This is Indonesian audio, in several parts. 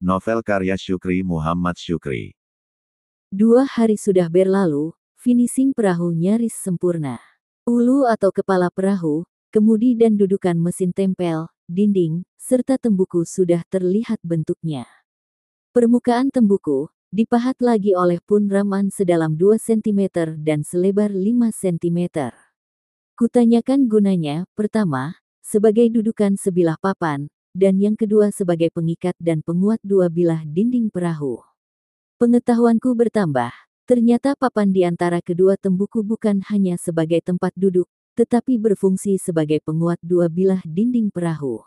Novel karya Syukri Muhammad Syukri. 2 hari sudah berlalu, finishing perahu nyaris sempurna. Ulu atau kepala perahu, kemudi dan dudukan mesin tempel, dinding, serta tembuku sudah terlihat bentuknya. Permukaan tembuku dipahat lagi oleh Pun Rahman sedalam 2 cm dan selebar 5 cm. Kutanyakan gunanya, pertama, sebagai dudukan sebilah papan, dan yang kedua sebagai pengikat dan penguat dua bilah dinding perahu. Pengetahuanku bertambah, ternyata papan di antara kedua tembuku bukan hanya sebagai tempat duduk, tetapi berfungsi sebagai penguat dua bilah dinding perahu.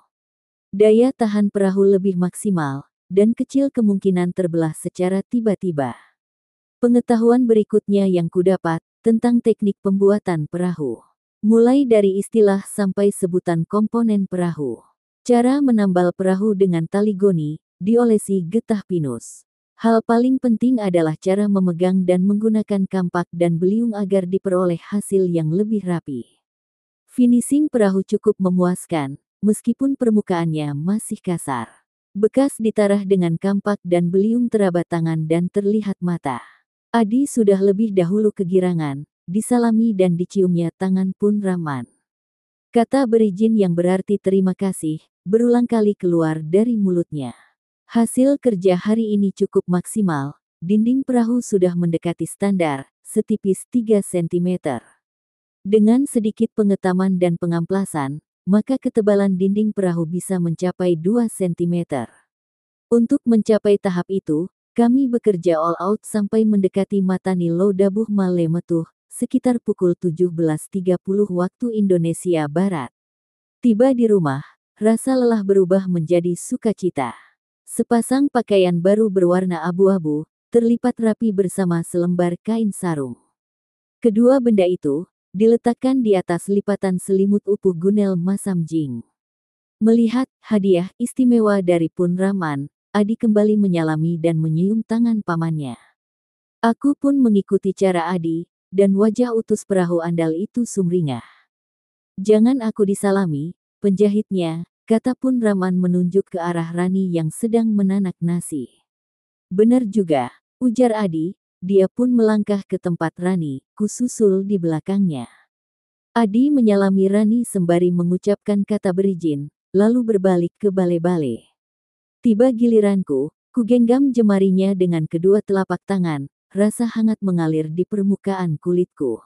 Daya tahan perahu lebih maksimal, dan kecil kemungkinan terbelah secara tiba-tiba. Pengetahuan berikutnya yang kudapat, tentang teknik pembuatan perahu. Mulai dari istilah sampai sebutan komponen perahu. Cara menambal perahu dengan tali goni, diolesi getah pinus. Hal paling penting adalah cara memegang dan menggunakan kampak dan beliung agar diperoleh hasil yang lebih rapi. Finishing perahu cukup memuaskan, meskipun permukaannya masih kasar. Bekas ditarah dengan kampak dan beliung terabat tangan dan terlihat mata. Adi sudah lebih dahulu kegirangan, disalami dan diciumnya tangan Pun Rahman. Kata berizin yang berarti terima kasih, berulang kali keluar dari mulutnya. Hasil kerja hari ini cukup maksimal, dinding perahu sudah mendekati standar, setipis 3 cm. Dengan sedikit pengetaman dan pengamplasan, maka ketebalan dinding perahu bisa mencapai 2 cm. Untuk mencapai tahap itu, kami bekerja all out sampai mendekati Matani Lo Dabuh Male Metuh, sekitar pukul 17.30 waktu Indonesia Barat. Tiba di rumah, rasa lelah berubah menjadi sukacita. Sepasang pakaian baru berwarna abu-abu, terlipat rapi bersama selembar kain sarung. Kedua benda itu, diletakkan di atas lipatan selimut upuh Gunel Masam Jing. Melihat hadiah istimewa dari Pun Rahman, Adi kembali menyalami dan menyium tangan pamannya. Aku pun mengikuti cara Adi, dan wajah utus perahu andal itu sumringah. Jangan aku disalami, penjahitnya, kata Pun Rahman menunjuk ke arah Rani yang sedang menanak nasi. Benar juga, ujar Adi, dia pun melangkah ke tempat Rani, kususul di belakangnya. Adi menyalami Rani sembari mengucapkan kata berizin, lalu berbalik ke bale-bale. Tiba giliranku, kugenggam jemarinya dengan kedua telapak tangan, rasa hangat mengalir di permukaan kulitku.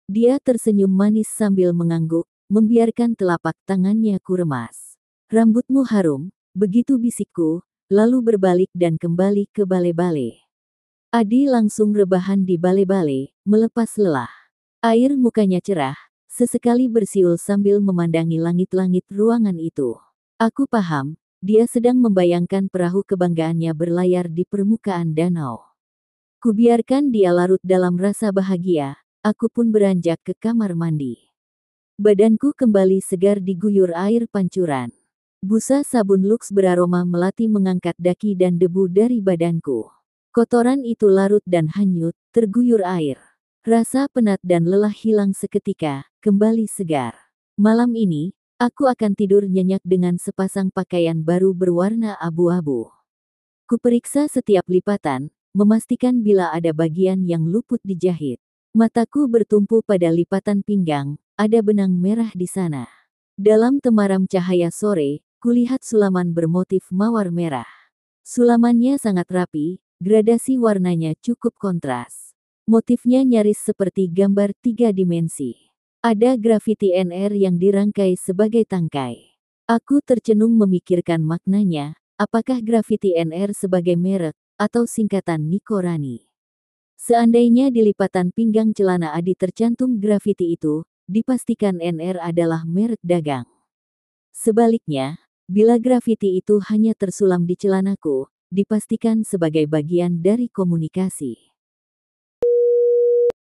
Dia tersenyum manis sambil mengangguk, membiarkan telapak tangannya kuremas. Rambutmu harum, begitu bisikku, lalu berbalik dan kembali ke bale-bale. Adi langsung rebahan di bale-bale, melepas lelah. Air mukanya cerah, sesekali bersiul sambil memandangi langit-langit ruangan itu. Aku paham. Dia sedang membayangkan perahu kebanggaannya berlayar di permukaan danau. Kubiarkan dia larut dalam rasa bahagia, aku pun beranjak ke kamar mandi. Badanku kembali segar diguyur air pancuran. Busa sabun Lux beraroma melati mengangkat daki dan debu dari badanku. Kotoran itu larut dan hanyut, terguyur air. Rasa penat dan lelah hilang seketika, kembali segar. Malam ini, aku akan tidur nyenyak dengan sepasang pakaian baru berwarna abu-abu. Kuperiksa setiap lipatan, memastikan bila ada bagian yang luput dijahit. Mataku bertumpu pada lipatan pinggang, ada benang merah di sana. Dalam temaram cahaya sore, kulihat sulaman bermotif mawar merah. Sulamannya sangat rapi, gradasi warnanya cukup kontras. Motifnya nyaris seperti gambar 3 dimensi. Ada grafiti NR yang dirangkai sebagai tangkai. Aku tercenung memikirkan maknanya, apakah grafiti NR sebagai merek, atau singkatan Niko Rani. Seandainya di lipatan pinggang celana Adi tercantum grafiti itu, dipastikan NR adalah merek dagang. Sebaliknya, bila grafiti itu hanya tersulam di celanaku, dipastikan sebagai bagian dari komunikasi.